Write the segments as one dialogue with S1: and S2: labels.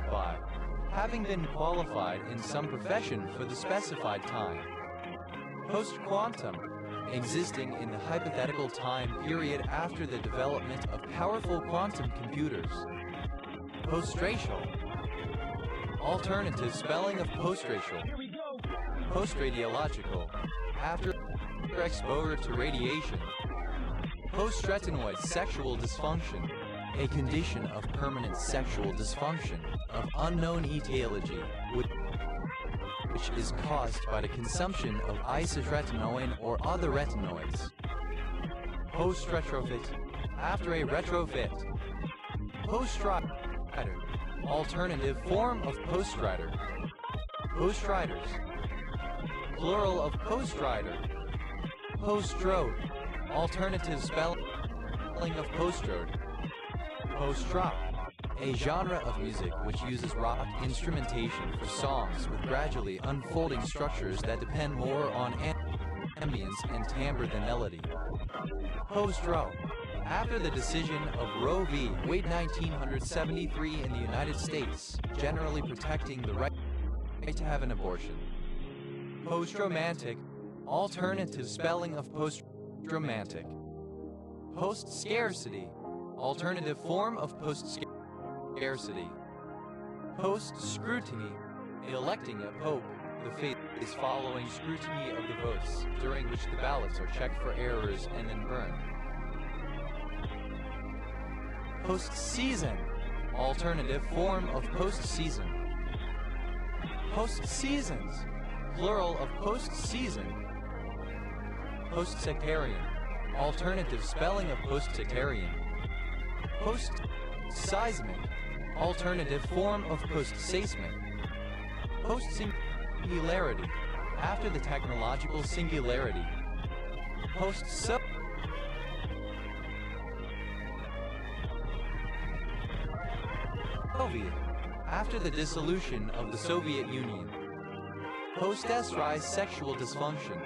S1: by having been qualified in some profession for the specified time. Post-quantum, existing in the hypothetical time period after the development of powerful quantum computers. Post-racial, alternative spelling of post-racial. Post-radiological, after exposure to radiation. Post-retinoid sexual dysfunction, a condition of permanent sexual dysfunction of unknown etiology, which is caused by the consumption of isotretinoin or other retinoids. Post-retrofit, after a retrofit. Post-rider, alternative form of post-rider. Post-riders, plural of post-rider. Post-road, alternative spelling of post-road. Post-rock, a genre of music which uses rock instrumentation for songs with gradually unfolding structures that depend more on ambience and timbre than melody. Post-Roe, after the decision of Roe v. Wade 1973 in the United States, generally protecting the right to have an abortion. Post-romantic, alternative spelling of post-romantic. Post-scarcity, alternative form of post-scarcity. Post-scrutiny, electing a pope, the faith is following scrutiny of the votes, during which the ballots are checked for errors and then burned. Post-season, alternative form of post-season. Post-seasons, plural of post-season. Post-sectarian, alternative spelling of post-sectarian. Post-seismic, alternative form of post-seismic. Post-singularity, after the technological singularity. Post-Soviet, after the dissolution of the Soviet Union. Post-estrous sexual dysfunction,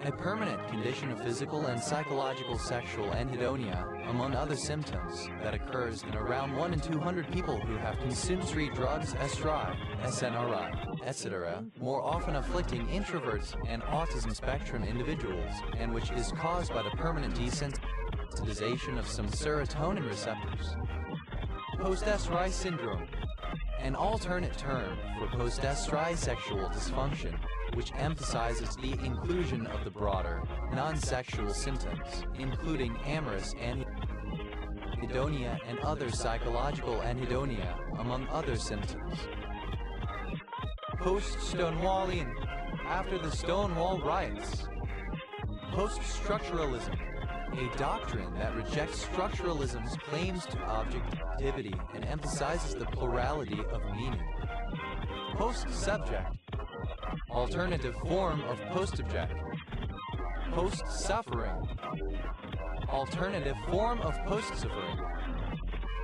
S1: a permanent condition of physical and psychological sexual anhedonia, among other symptoms, that occurs in around 1 in 200 people who have consumed street drugs, SRI, SNRI, etc., more often afflicting introverts and autism spectrum individuals, and which is caused by the permanent desensitization of some serotonin receptors. Post-SRI syndrome, an alternate term for post-SRI sexual dysfunction, which emphasizes the inclusion of the broader, non-sexual symptoms, including amorous anhedonia and other psychological anhedonia, among other symptoms. Post-Stonewallian, after the Stonewall riots. Post-structuralism, a doctrine that rejects structuralism's claims to objectivity and emphasizes the plurality of meaning. Post-subject, alternative form of post-object. Post-suffering, alternative form of post-suffering.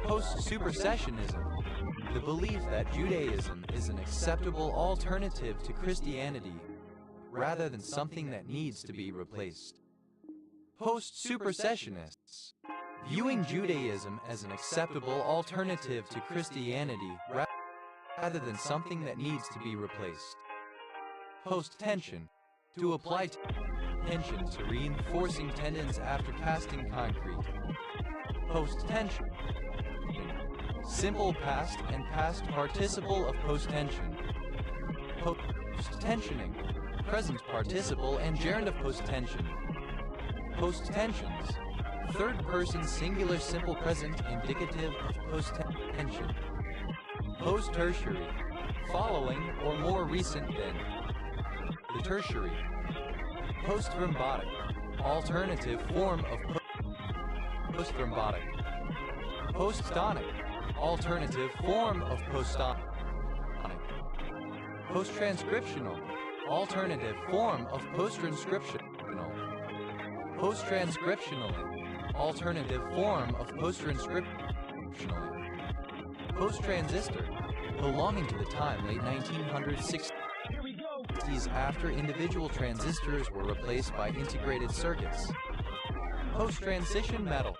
S1: Post-supersessionism, the belief that Judaism is an acceptable alternative to Christianity, rather than something that needs to be replaced. Post-supersessionists, viewing Judaism as an acceptable alternative to Christianity, rather than something that needs to be replaced. Post-tension, to apply tension to reinforcing tendons after casting concrete. Post-tension, simple past and past participle of post-tension. Post-tensioning, present participle and gerund of post-tension. Post-tensions, third-person singular simple present indicative of post-tension. Post-tertiary, following or more recent than. The tertiary. Post-thrombotic, alternative form of post-thrombotic. Post-tonic, alternative form of post-tonic. Post-transcriptional, alternative form of post-transcriptional. Post-transcriptional, alternative form of post-transcriptional. Post-transistor, belonging to the time late 1960s after individual transistors were replaced by integrated circuits. Post-transition metal,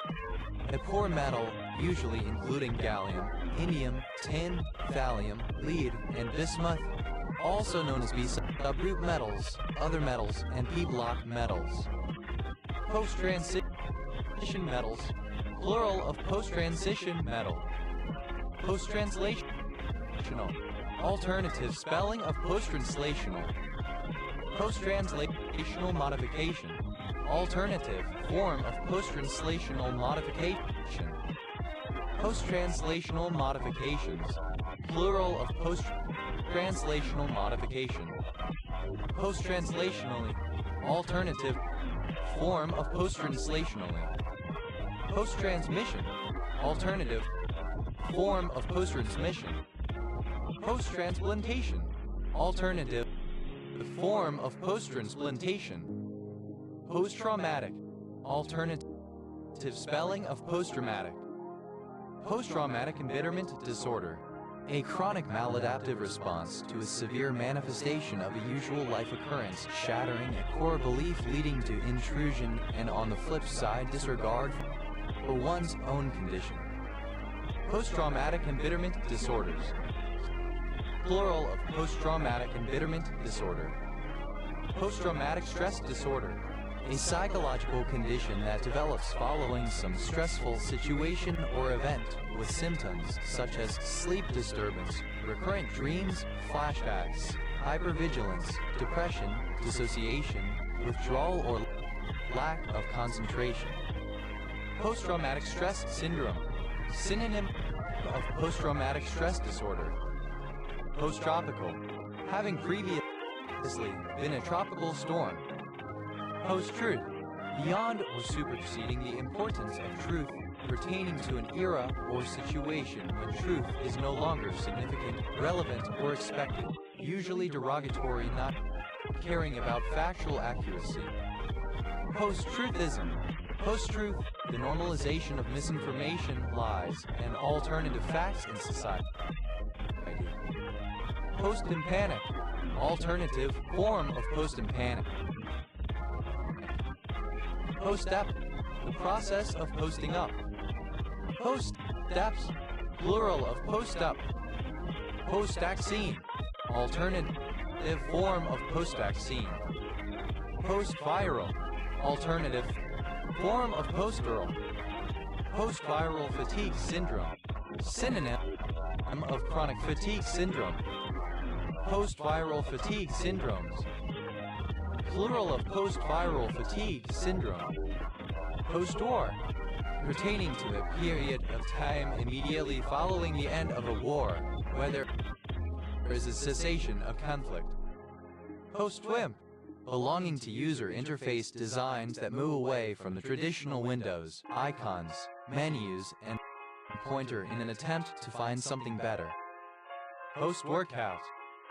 S1: a poor metal, usually including gallium, indium, tin, thallium, lead, and bismuth, also known as B subgroup metals, other metals, and p-block metals. Post-transition metals, plural of post-transition metal. Post-translational, alternative spelling of post-translational. Post-translational modification, alternative form of post-translational modification. Post-translational modifications, plural of post-translational modification. Post-translationally, alternative form of post-translationally. Post-transmission, alternative form of post-transmission. Post-transplantation, alternative form of post-transplantation. Post-traumatic, alternative spelling of post-traumatic. Post-traumatic embitterment disorder, a chronic maladaptive response to a severe manifestation of a usual life occurrence, shattering a core belief leading to intrusion and, on the flip side, disregard for one's own condition. Post-traumatic embitterment disorders, plural of post-traumatic embitterment disorder. Post-traumatic stress disorder, a psychological condition that develops following some stressful situation or event with symptoms such as sleep disturbance, recurrent dreams, flashbacks, hypervigilance, depression, dissociation, withdrawal or lack of concentration. Post-traumatic stress syndrome, synonym of post-traumatic stress disorder. Post-tropical, having previously been a tropical storm. Post-truth, beyond or superseding the importance of truth pertaining to an era or situation when truth is no longer significant, relevant, or expected, usually derogatory, not caring about factual accuracy. Post-truthism, post-truth, the normalization of misinformation, lies, and alternative facts in society. Post-tympanic, alternative form of post-tympanic. Post-step, the process of posting up. Post-steps, plural of post-up. Post-vaccine, alternative form of post-vaccine. Post-viral, alternative form of post-viral. Post-viral fatigue syndrome, synonym of chronic fatigue syndrome. Post-viral fatigue syndromes, plural of post-viral fatigue syndrome. Post-war, pertaining to a period of time immediately following the end of a war, whether there is a cessation of conflict. Post-WIMP, belonging to user interface designs that move away from the traditional windows, icons, menus, and pointer in an attempt to find something better. Post-workout,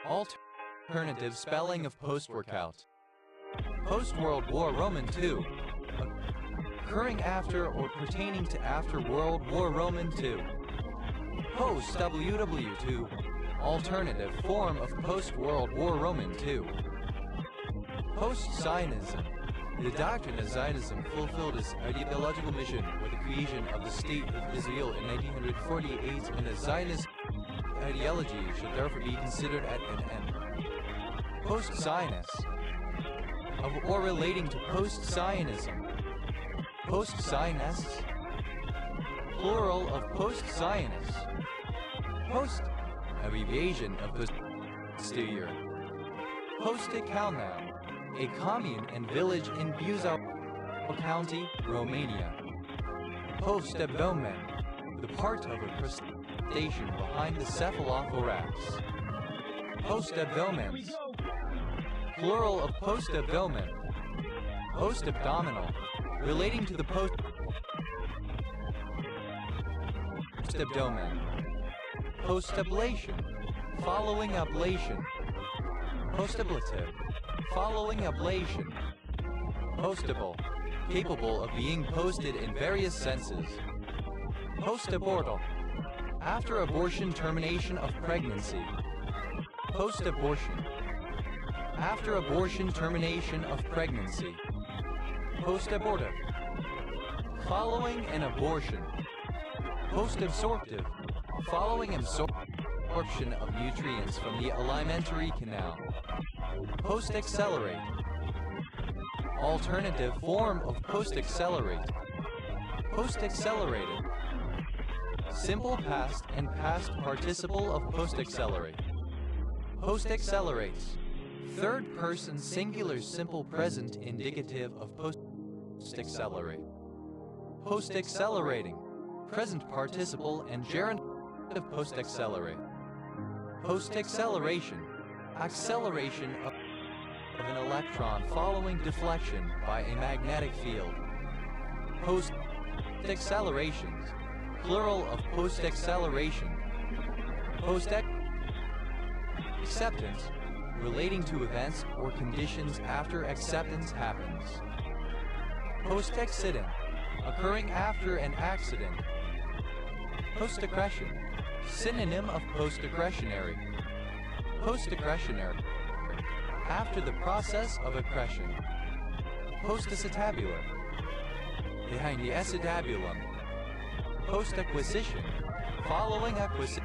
S1: alternative spelling of post-workout. Post-World War Roman II, occurring after or pertaining to after World War Roman II. Post-WW2, alternative form of post-World War Roman II. Post-Zionism, the doctrine of Zionism fulfilled its ideological mission with the creation of the State of Israel in 1948, and the Zionist ideology should therefore be considered at an end. Post-Zionists, of or relating to post-Zionism. Post-Zionists, plural of post-Zionists. Post, abbreviation of posterior. Post-Calnau, a commune and village in Buzău County, Romania. Post-abdomen, the part of a crustacean behind the cephalothorax. Post-abdomens, plural of post-abdomen. Post-abdominal, relating to the post-abdomen. Post-ablation, following ablation. Post-ablative, following ablation. Postable, capable of being posted in various senses. Post-abortal, after abortion termination of pregnancy. Post-abortion, after abortion termination of pregnancy. Post-abortive, following an abortion. Post-absorptive, following absorption of nutrients from the alimentary canal. Post-accelerate. Alternative form of post-accelerate. Post-accelerated. Simple past and past participle of post-accelerate. Post-accelerates. Third person singular simple present indicative of post-accelerate. Post-accelerating. Present participle and gerund of post-accelerate. Post-acceleration. Acceleration of an electron following deflection by a magnetic field. Post-accelerations. Plural of post-acceleration. Post-acceptance. Relating to events or conditions after acceptance happens. Post-accident. Occurring after an accident. Post-accretion. Synonym of post-accretionary. Post-accretionary. After the process of accretion. Post-acetabular. Behind the acetabulum. Post-acquisition. Following acquisition.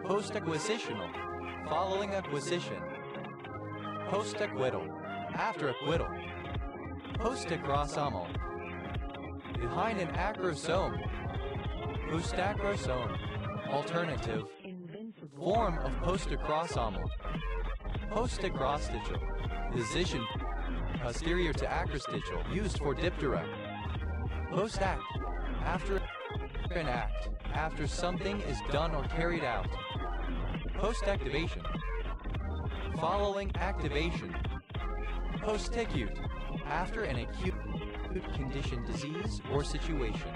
S1: Post-acquisitional. Following acquisition. Post-acquittal. After acquittal. Post-acrosomal. Behind an acrosome. Post-acrosome. Alternative form of post-acrosomal. Post-acrostigial. Position posterior to acrostigial, used for diptera. Post-act. After an act. After something is done or carried out. Post-activation. Following activation. Post-acute. After an acute condition, disease, or situation.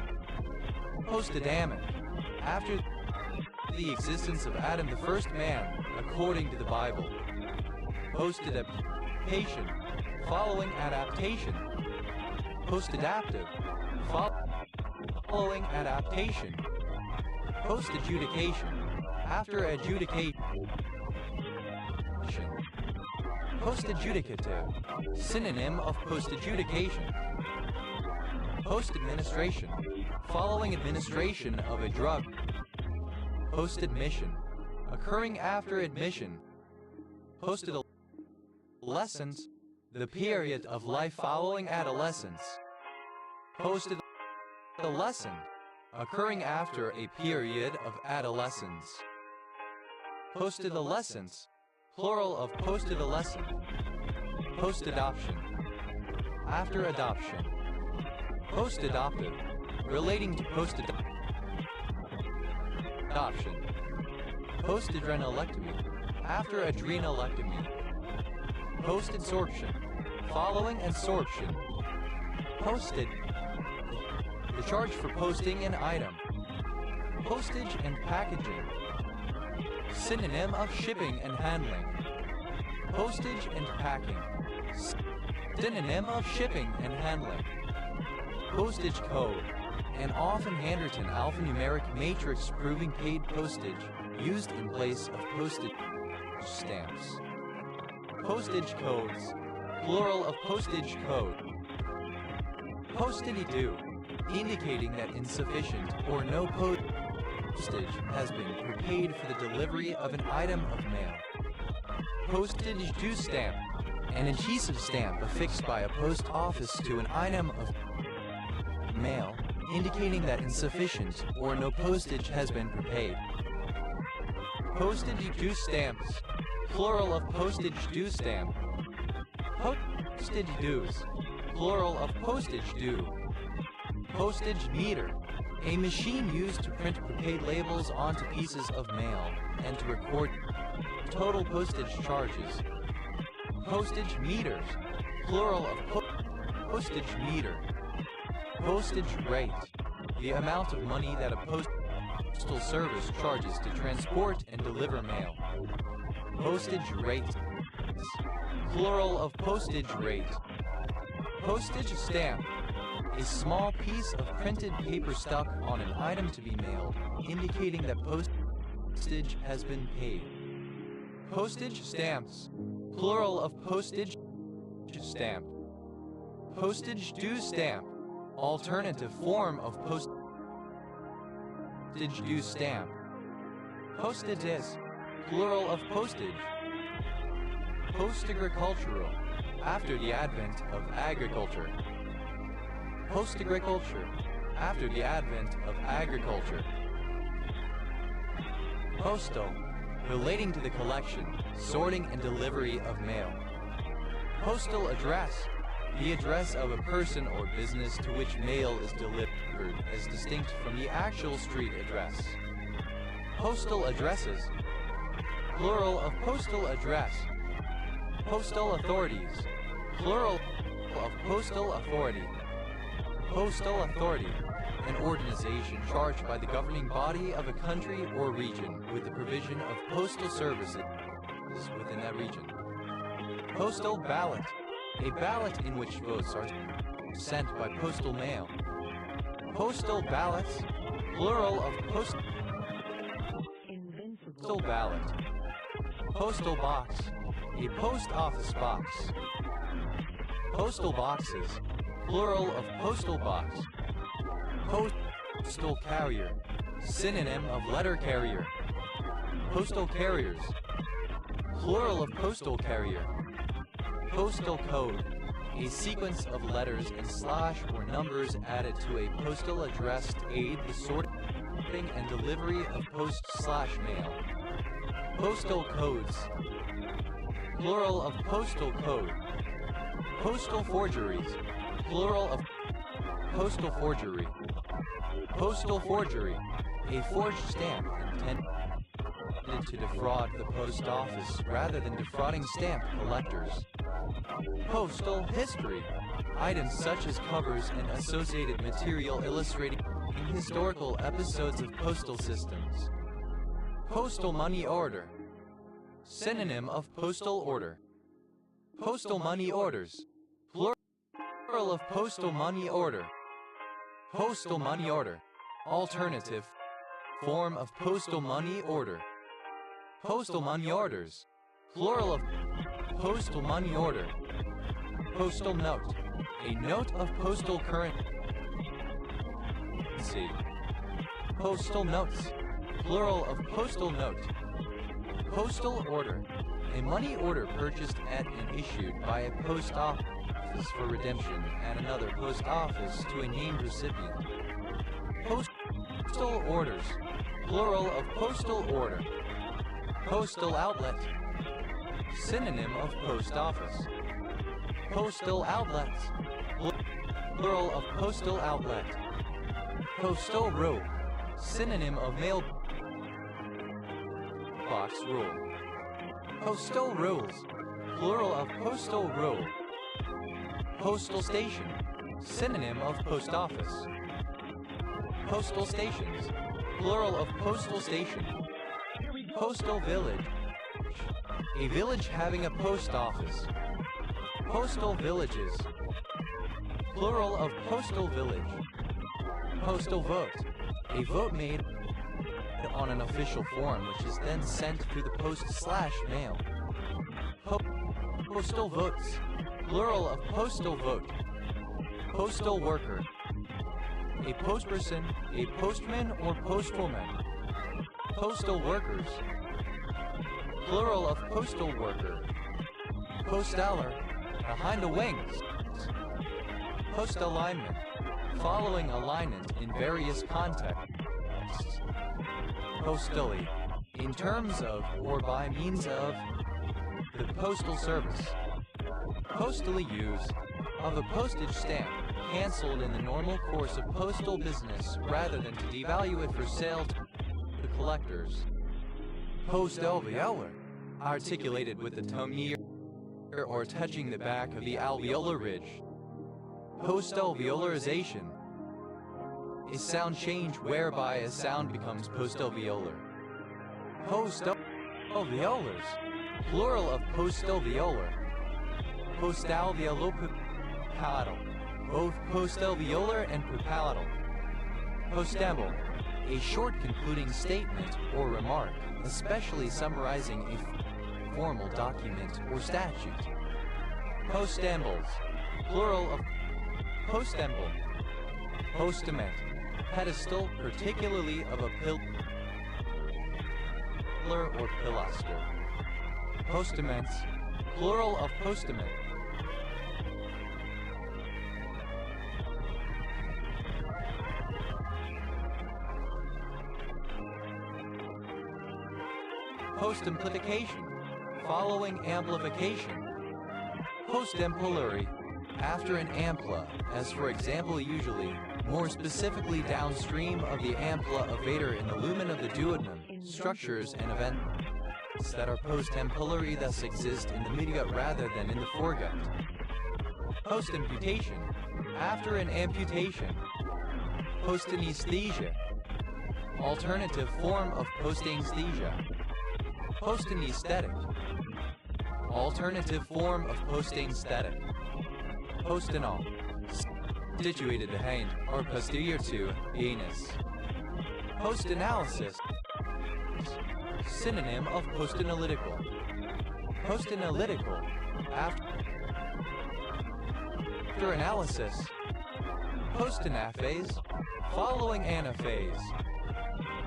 S1: Post-Adamic. After the existence of Adam, the first man, according to the Bible. Post-adaptation. Following adaptation. Post-adaptive. Following adaptation. Post-adjudication. After adjudication. Post-adjudicative. Synonym of post-adjudication. Post-administration. Following administration of a drug. Post-admission. Occurring after admission. Post-adolescence. The period of life following adolescence. Post-adolescent. Occurring after a period of adolescence. Post-adolescence. Plural of post-adolescent. Post-adoption. After adoption. Post-adoptive. Relating to post-adoption. Post-adrenalectomy. After adrenalectomy. Post-adsorption. Following adsorption. Posted. The charge for posting an item. Postage and packaging. Synonym of shipping and handling. Postage and packing. Synonym of shipping and handling. Postage code. An often handwritten alphanumeric matrix proving paid postage, used in place of postage stamps. Postage codes. Plural of postage code. Postage-due. Indicating that insufficient or no postage has been prepaid for the delivery of an item of mail. Postage-due stamp. An adhesive stamp affixed by a post office to an item of mail, indicating that insufficient or no postage has been prepaid. Postage-due stamps. Plural of postage-due stamp. Postage dues. Plural of postage due. Postage meter. A machine used to print prepaid labels onto pieces of mail and to record total postage charges. Postage meters. Plural of postage meter. Postage rate. The amount of money that a postal service charges to transport and deliver mail. Postage rate. Plural of postage rate. Postage stamp. A small piece of printed paper stuck on an item to be mailed, indicating that postage has been paid. Postage stamps. Plural of postage stamp. Postage due stamp. Alternative form of postage use stamp. Postage is plural of postage. Post-agricultural, after the advent of agriculture. Post-agriculture, after the advent of agriculture. Postal, relating to the collection, sorting and delivery of mail. Postal address, the address of a person or business to which mail is delivered as distinct from the actual street address. Postal addresses, plural of postal address. Postal authorities, plural of postal authority. Postal authority, an organization charged by the governing body of a country or region with the provision of postal services within that region. Postal ballot, a ballot in which votes are sent by postal mail. Postal ballots, plural of postal ballot. Postal box, a post office box. Postal boxes, plural of postal box. Postal carrier, synonym of letter carrier. Postal carriers, plural of postal carrier. Postal code, a sequence of letters and slash or numbers added to a postal address to aid the sorting and delivery of post/mail. Postal codes, plural of postal code. Postal forgeries, plural of postal forgery. Postal forgery, a forged stamp intended to defraud the post office rather than defrauding stamp collectors. Postal history, items such as covers and associated material illustrating historical episodes of postal systems. Postal money order, synonym of postal order. Postal money orders, plural of postal money order. Postal money order, alternative form of postal money order. Postal money orders, plural of postal money order. Postal note, a note of postal currency. Postal notes, plural of postal note. Postal order, a money order purchased at and issued by a post office for redemption at another post office to a named recipient. Postal orders, plural of postal order. Postal outlet, synonym of post office. Postal outlets, plural of postal outlet. Postal rule, synonym of mail box rule. Postal rules, plural of postal rule. Postal station, synonym of post office. Postal stations, plural of postal station. Postal village, a village having a post office. Postal villages, plural of postal village. Postal vote, a vote made on an official form which is then sent through the post/mail. Postal votes, plural of postal vote. Postal worker, a postperson, a postman or postwoman. Postal workers, plural of postal worker. Posteller, behind the wings. Post alignment, following alignment in various contexts. Postally, in terms of or by means of the postal service. Postally use of a postage stamp canceled in the normal course of postal business rather than to devalue it for sale to the collectors. Post-alveolar, articulated with the tone near or touching the back of the alveolar ridge. Post-alveolarization, a sound change whereby a sound becomes post-alveolar. Post-alveolars, plural of post-alveolar. Post-alveolopalatal, both post-alveolar and prepalatal. Postamble, a short concluding statement or remark, especially summarizing a formal document or statute. Postambles, plural of postamble. Postament, pedestal, particularly of a pillar or pilaster. Postaments, plural of postament. Postamplification, following amplification. Postempollary, after an ampla, as for example usually, more specifically downstream of the ampla of Vater in the lumen of the duodenum, structures and events that are postempollary thus exist in the midgut rather than in the foregut. Postamputation, after an amputation. Postanesthesia, alternative form of postanesthesia. Postanesthetic, alternative form of postanesthetic. Postanal, situated behind or posterior to anus. Postanalysis, synonym of postanalytical. Postanalytical, after analysis. Postanaphase, following anaphase.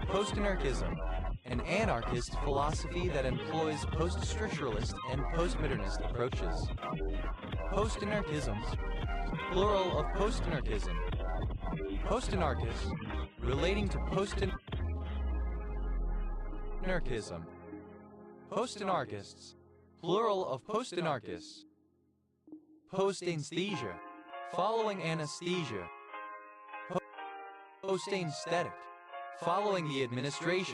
S1: Postanarchism, an anarchist philosophy that employs post-structuralist and postmodernist approaches. Postanarchisms, plural of postanarchism. Postanarchists, relating to postanarchism. Postanarchists, plural of postanarchists. Postanesthesia, following anesthesia. Postanesthetic, following the administration